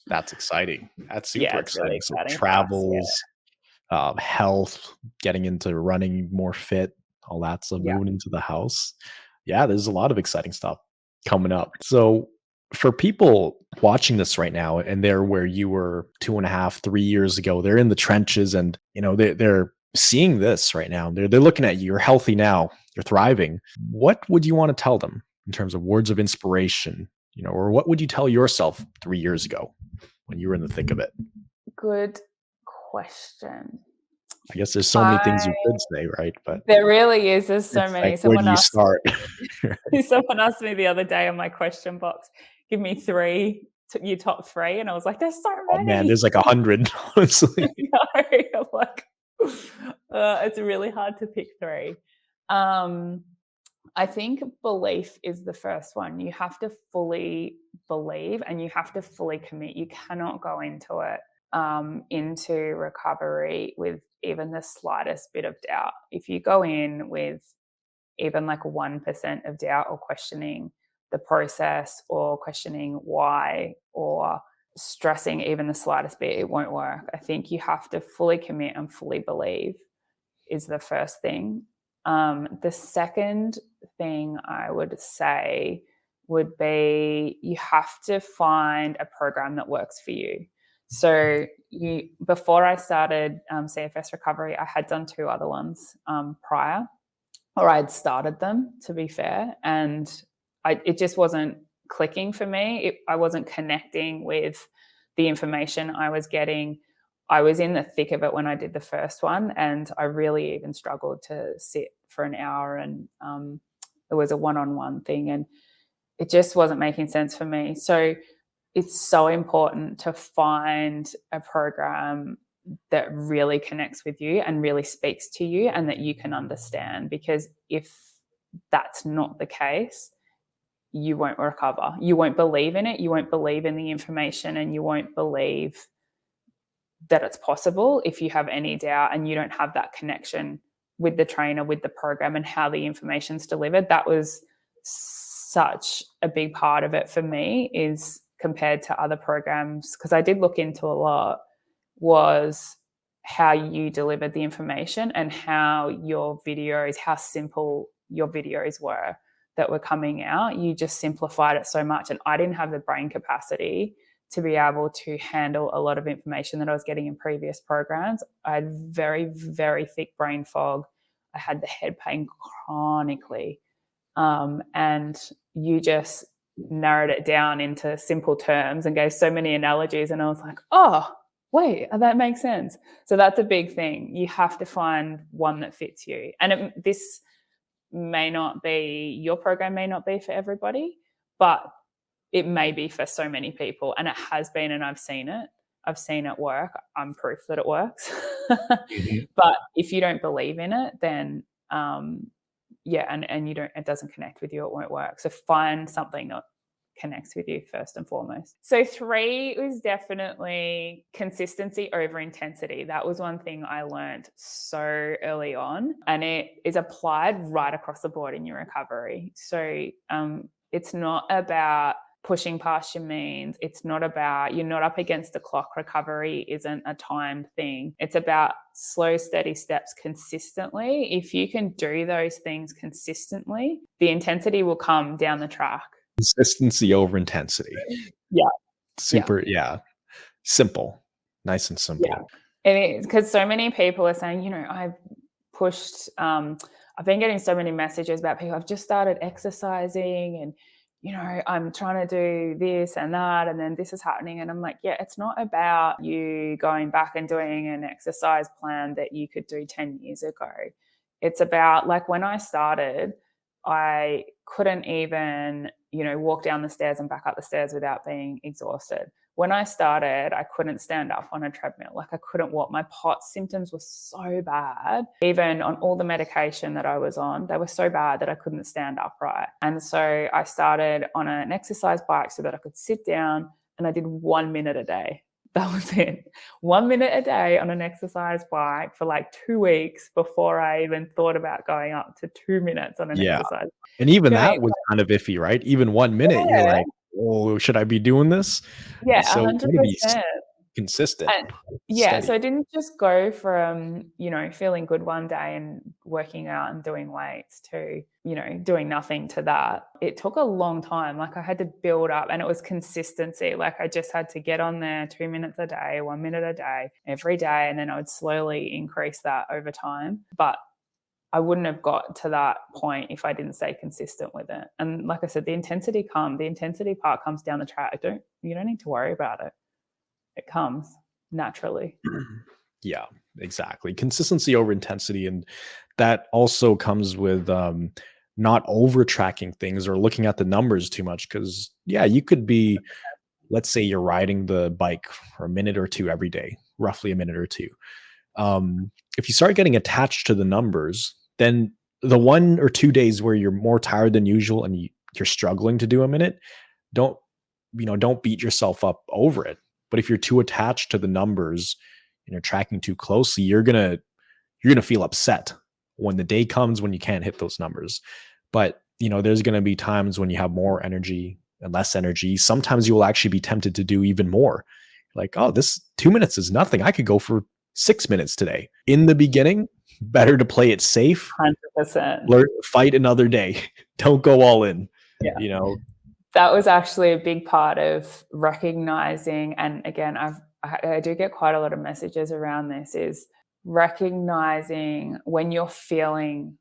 that's exciting. That's super Yeah, it's really exciting. So exciting for us. travels, health, getting into running more fit, all that stuff, Yeah. moving into the house. Yeah, there's a lot of exciting stuff coming up. So for people watching this right now and they're where you were 2.5, 3 years ago, they're in the trenches and they're seeing this right now. They're looking at you. You're healthy now. You're thriving. What would you want to tell them in terms of words of inspiration? Or what would you tell yourself 3 years ago when you were in the thick of it? Good question. I guess there's so many things you could say, right? But There really is. There's so it's many. like, where do you start? Someone asked me the other day on my question box, give me your top three. And I was like, there's so Oh many. man, there's like 100, honestly. I'm like, it's really hard to pick three. I think belief is the first one. You have to fully believe and you have to fully commit. You cannot go into it, into recovery with even the slightest bit of doubt. If you go in with even like 1% of doubt or questioning the process or questioning why or stressing even the slightest bit, it won't work. I think you have to fully commit and fully believe is the first thing. The second thing I would say would be you have to find a program that works for you. So before I started CFS Recovery, I had done 2 other ones prior, or I'd started them, to be fair, and it just wasn't clicking for me. I wasn't connecting with the information I was getting. I was in the thick of it when I did the first one, and I really even struggled to sit for an hour, and it was a one-on-one thing, and it just wasn't making sense for me. So it's so important to find a program that really connects with you and really speaks to you and that you can understand, because if that's not the case, you won't recover. You won't believe in it. You won't believe in the information, and you won't believe that it's possible if you have any doubt and you don't have that connection with the trainer, with the program, and how the information's delivered. That was such a big part of it for me, is compared to other programs, because I did look into a lot, was how you delivered the information and how simple your videos were that were coming out. You just simplified it so much, and I didn't have the brain capacity to be able to handle a lot of information that I was getting in previous programs. I had very, very thick brain fog. I had the head pain chronically. And you just narrowed it down into simple terms and gave so many analogies. And I was like, oh, wait, that makes sense. So that's a big thing. You have to find one that fits you. And this may not be, your program may not be for everybody, but it may be for so many people, and it has been, and I've seen it work. I'm proof that it works. Mhm. But if you don't believe in it, then and it doesn't connect with you, it won't work. So find something that connects with you first and foremost. So 3 was definitely consistency over intensity. That was one thing I learned so early on, and it is applied right across the board in your recovery. So it's not about pushing past your means. It's not about, you're not up against the clock. Recovery isn't a timed thing. It's about slow, steady steps consistently. If you can do those things consistently, the intensity will come down the track. Consistency over intensity. Yeah. Super, yeah. Simple. Nice and simple. Yeah. It is, because so many people are saying, I've I've been getting so many messages about people. I've just started exercising and, I'm trying to do this and that, and then this is happening. And I'm like, yeah, it's not about you going back and doing an exercise plan that you could do 10 years ago. It's about, like, when I started, I couldn't even, walk down the stairs and back up the stairs without being exhausted. When I started, I couldn't stand up on a treadmill. Like, I couldn't walk. My POTS symptoms were so bad. Even on all the medication that I was on, they were so bad that I couldn't stand upright. And so I started on an exercise bike so that I could sit down, and I did 1 minute a day. That was it. 1 minute a day on an exercise bike for like 2 weeks before I even thought about going up to 2 minutes on an Yeah. exercise. And even You know what I that mean? was kind of iffy, right? Even 1 minute, you're Yeah, like, "Oh, should I be doing this?" yeah, So you gotta be 100%. consistent, And yeah, steady. so I didn't just go from, feeling good one day and working out and doing weights to, doing nothing to that. It took a long time. Like, I had to build up, and it was consistency. Like, I just had to get on there 2 minutes a day, 1 minute a day, every day. And then I would slowly increase that over time. But I wouldn't have got to that point if I didn't stay consistent with it. And like I said, the intensity part comes down the track. You don't need to worry about it. It comes naturally. Yeah, exactly. Consistency over intensity. And that also comes with not over tracking things or looking at the numbers too much. Cause yeah, you could be, let's say you're riding the bike for a minute or two every day, roughly a minute or two. If you start getting attached to the numbers, then the 1 or 2 days where you're more tired than usual and you're struggling to do a minute, don't don't beat yourself up over it. But if you're too attached to the numbers and you're tracking too closely, you're gonna feel upset when the day comes when you can't hit those numbers. But there's gonna be times when you have more energy and less energy. Sometimes you will actually be tempted to do even more. Like, oh, this 2 minutes is nothing. I could go for 6 minutes today. In the beginning, better to play it safe. 100%. Learn, fight another day. Don't go all in. Yeah. You know, That was actually a big part of recognizing, and again, I do get quite a lot of messages around this, is recognizing when you're feeling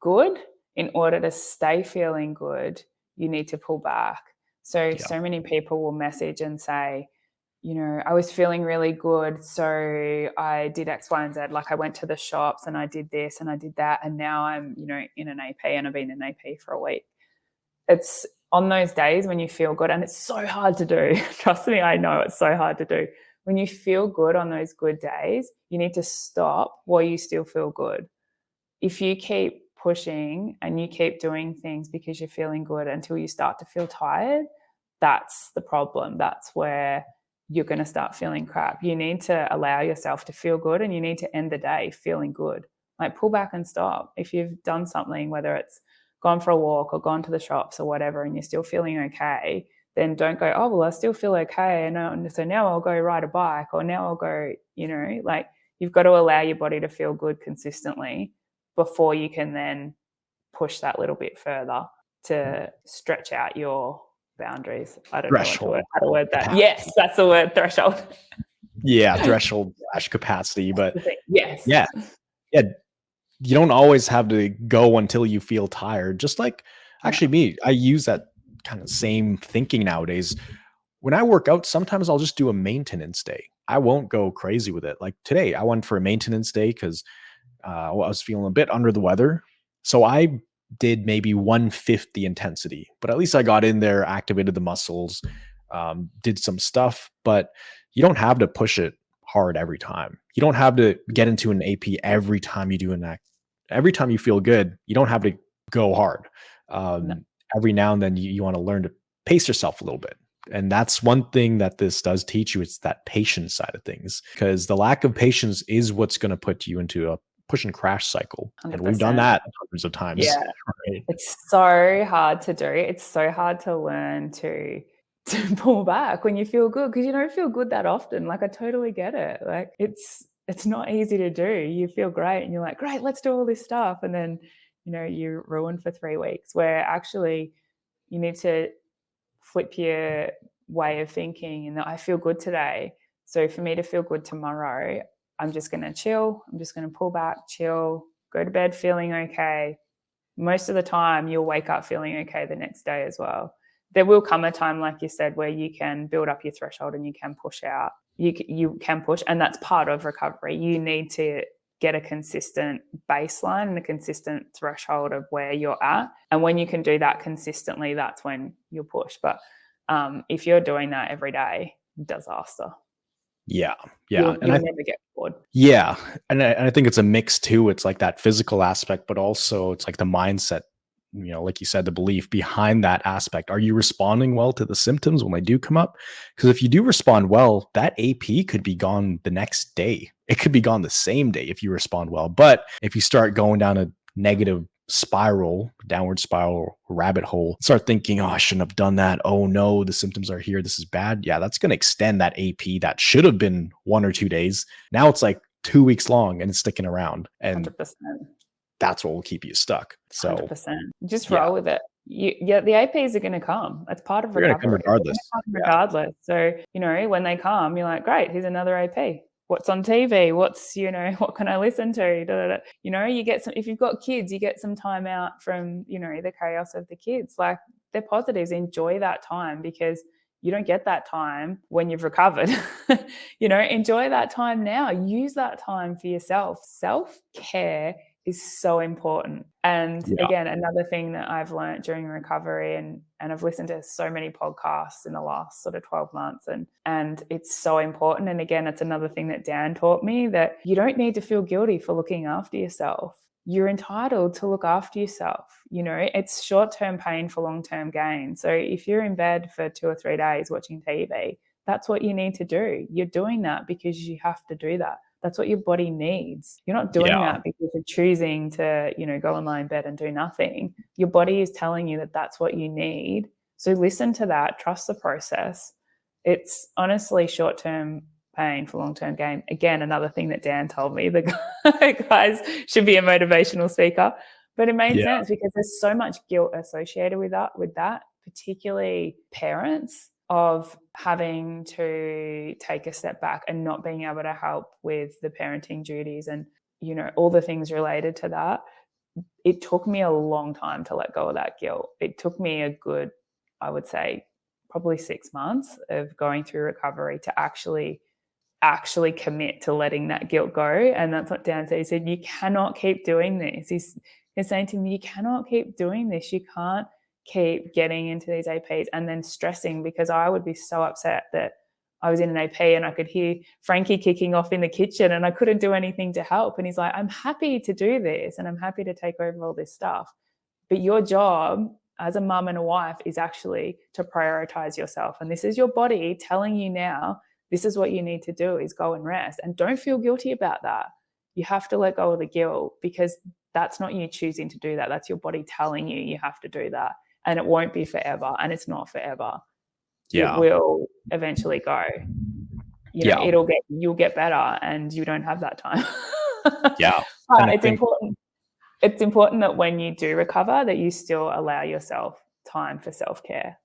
good. In order to stay feeling good, you need to pull back. So yeah, many people will message and say, I was feeling really good, so I did X, Y, and Z. Like, I went to the shops and I did this and I did that, and now I'm, in an AP, and I've been in AP for a week. It's on those days when you feel good, and it's so hard to do. Trust me, I know it's so hard to do. When you feel good on those good days, you need to stop while you still feel good. If you keep pushing and you keep doing things because you're feeling good until you start to feel tired, that's the problem. That's where you're going to start feeling crap. You need to allow yourself to feel good, and you need to end the day feeling good. Like, pull back and stop. If you've done something, whether it's gone for a walk or gone to the shops or whatever, and you're still feeling okay, then don't go, oh, well, I still feel okay. And so now I'll go ride a bike, or now I'll go, like, you've got to allow your body to feel good consistently before you can then push that little bit further to stretch out your boundaries. I don't know how to word that. capacity. Yes, that's the word, threshold. Yeah, threshold slash capacity. But Yes. yeah, yeah, you don't always have to go until you feel tired. Just like No. actually me, I use that kind of same thinking nowadays. When I work out, sometimes I'll just do a maintenance day. I won't go crazy with it. Like today, I went for a maintenance day because I was feeling a bit under the weather. So I did maybe 1/5 the intensity, but at least I got in there, activated the muscles, did some stuff. But you don't have to push it hard every time. You don't have to get into an AP every time you do an act. Every time you feel good, you don't have to go hard. No. Every now and then you want to learn to pace yourself a little bit. And that's one thing that this does teach you. It's that patience side of things, because the lack of patience is what's going to put you into a push and crash cycle. And we've done 100%. that hundreds of times. Yeah. Right? It's so hard to do. It's so hard to learn to pull back when you feel good, because you don't feel good that often. Like, I totally get it. Like, it's not easy to do. You feel great and you're like, great, let's do all this stuff. And then, you're ruined for 3 weeks, where actually you need to flip your way of thinking, and that I feel good today. So for me to feel good tomorrow, I'm just going to chill. I'm just going to pull back, chill, go to bed feeling okay. Most of the time you'll wake up feeling okay the next day as well. There will come a time, like you said, where you can build up your threshold and you can push out. You can push, and that's part of recovery. You need to get a consistent baseline and a consistent threshold of where you're at. And when you can do that consistently, that's when you'll push. But if you're doing that every day, disaster. Yeah. You'll And never get bored. yeah. And I think it's a mix too. It's like that physical aspect, but also it's like the mindset, like you said, the belief behind that aspect. Are you responding well to the symptoms when they do come up? Because if you do respond well, that AP could be gone the next day. It could be gone the same day if you respond well. But if you start going down a negative spiral, downward spiral, rabbit hole, start thinking, oh, I shouldn't have done that. Oh no, the symptoms are here. This is bad. Yeah, that's going to extend that AP that should have been 1 or 2 days. Now it's like 2 weeks long and it's sticking around. And 100%. that's what will keep you stuck. So 100%. Just roll with it. The APs are going to come. That's part of they're going to come recovery. regardless. Regardless. So, when they come, you're like, great, here's another AP. What's on TV? What's, what can I listen to? Da, da, da. You get some, if you've got kids, you get some time out from, the chaos of the kids. Like, they're positives. Enjoy that time, because you don't get that time when you've recovered. Enjoy that time now. Use that time for yourself. Self-care is so important. And again, another thing that I've learned during recovery, and I've listened to so many podcasts in the last sort of 12 months, and it's so important. And again, it's another thing that Dan taught me, that you don't need to feel guilty for looking after yourself. You're entitled to look after yourself. It's short-term pain for long-term gain. So if you're in bed for 2 or 3 days watching TV, that's what you need to do. You're doing that because you have to do that. That's what your body needs. You're not doing that because you're choosing to, go and lie in bed and do nothing. Your body is telling you that that's what you need. So listen to that, trust the process. It's honestly short-term pain for long-term gain. Again, another thing that Dan told me, the guys should be a motivational speaker. But it made sense, because there's so much guilt associated with that, particularly parents, of having to take a step back and not being able to help with the parenting duties and, all the things related to that. It took me a long time to let go of that guilt. It took me a good, I would say, probably 6 months of going through recovery to actually commit to letting that guilt go. And that's what Dan said. He said, you cannot keep doing this. He's saying to me, you cannot keep doing this. You can't keep getting into these APs and then stressing, because I would be so upset that I was in an AP and I could hear Frankie kicking off in the kitchen and I couldn't do anything to help. And he's like, I'm happy to do this and I'm happy to take over all this stuff. But your job as a mum and a wife is actually to prioritize yourself. And this is your body telling you now, this is what you need to do, is go and rest. And don't feel guilty about that. You have to let go of the guilt, because that's not you choosing to do that. That's your body telling you have to do that. And it won't be forever, and it's not forever. It will eventually go. You'll get better, and you don't have that time. But it's important. It's important that when you do recover, that you still allow yourself time for self-care.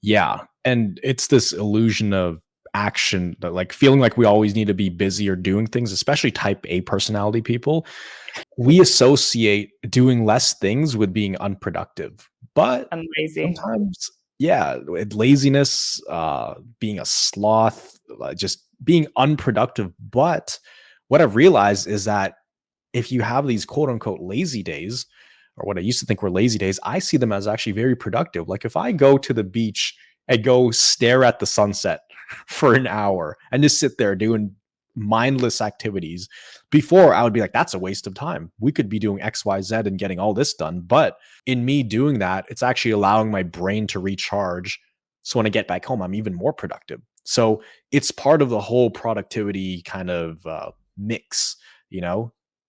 Yeah. And it's this illusion of action, that like feeling like we always need to be busy or doing things, especially type A personality people. We associate doing less things with being unproductive. But I'm lazy. Sometimes, laziness, being a sloth, just being unproductive. But what I've realized is that if you have these quote unquote lazy days, or what I used to think were lazy days, I see them as actually very productive. Like if I go to the beach and go stare at the sunset for an hour and just sit there doing mindless activities, before I would be like, that's a waste of time. We could be doing X, Y, Z and getting all this done. But in me doing that, it's actually allowing my brain to recharge. So when I get back home, I'm even more productive. So it's part of the whole productivity kind of mix,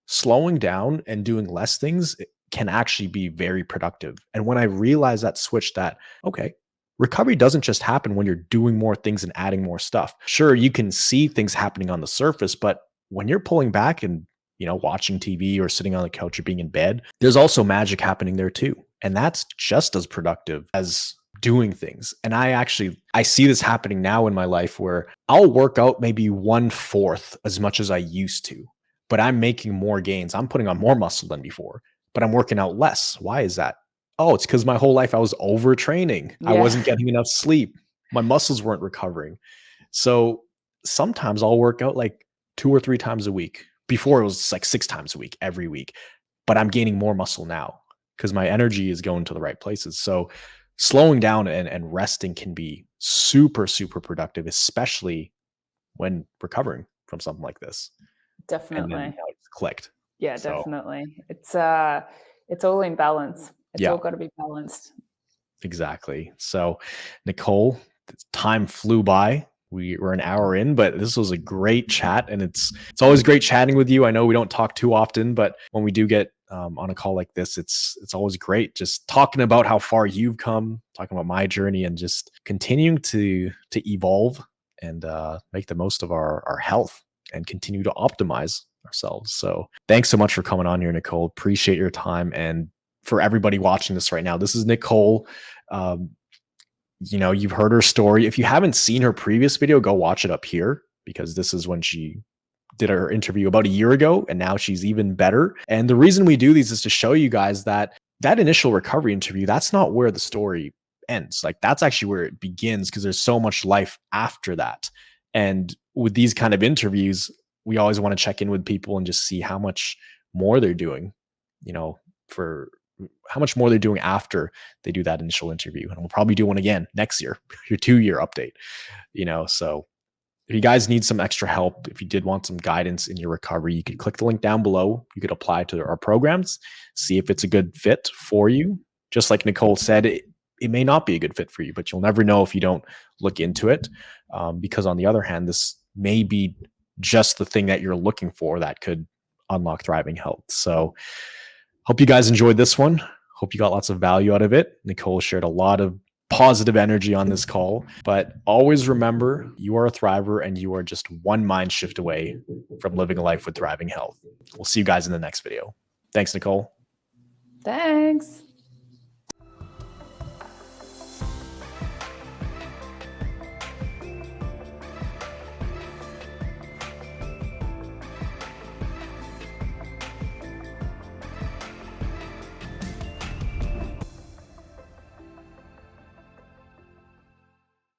slowing down and doing less things can actually be very productive. And when I realized that switch, that, okay, recovery doesn't just happen when you're doing more things and adding more stuff. Sure, you can see things happening on the surface, but when you're pulling back and, watching TV or sitting on the couch or being in bed, there's also magic happening there too. And that's just as productive as doing things. And I see this happening now in my life, where I'll work out maybe 1/4 as much as I used to. but I'm making more gains. I'm putting on more muscle than before, but I'm working out less. Why is that? Oh, it's because my whole life I was overtraining. I Yeah. wasn't getting enough sleep. My muscles weren't recovering. So sometimes I'll work out like 2 or 3 times a week. Before it was like 6 times a week, every week, but I'm gaining more muscle now because my energy is going to the right places. So slowing down and resting can be super, super productive, especially when recovering from something like this. And then Definitely. now it's clicked. Yeah, So definitely. It's all in balance. It's yeah, all got to be balanced. exactly. So Nicole, time flew by. We were an hour in, but this was a great chat, and it's always great chatting with you. I know we don't talk too often, but when we do get on a call like this, it's always great just talking about how far you've come, talking about my journey, and just continuing to evolve and make the most of our health and continue to optimize ourselves. So thanks so much for coming on here, Nicole. Appreciate your time. And for everybody watching this right now, this is Nicole. Um, you've heard her story. If you haven't seen her previous video, go watch it up here because this is when she did her interview about a year ago, and now she's even better. And the reason we do these is to show you guys that that initial recovery interview, that's not where the story ends. Like that's actually where it begins because there's so much life after that. And with these kind of interviews, we always want to check in with people and just see how much more they're doing, for how much more they're doing after they do that initial interview. And we'll probably do one again next year, your 2-year update, so if you guys need some extra help, if you did want some guidance in your recovery, you could click the link down below. You could apply to our programs, see if it's a good fit for you. Just like Nicole said, it may not be a good fit for you, but you'll never know if you don't look into it. Because on the other hand, this may be just the thing that you're looking for that could unlock thriving health. So hope you guys enjoyed this one. Hope you got lots of value out of it. Nicole shared a lot of positive energy on this call, but always remember you are a thriver and you are just one mind shift away from living a life with thriving health. We'll see you guys in the next video. Thanks, Nicole. Thanks.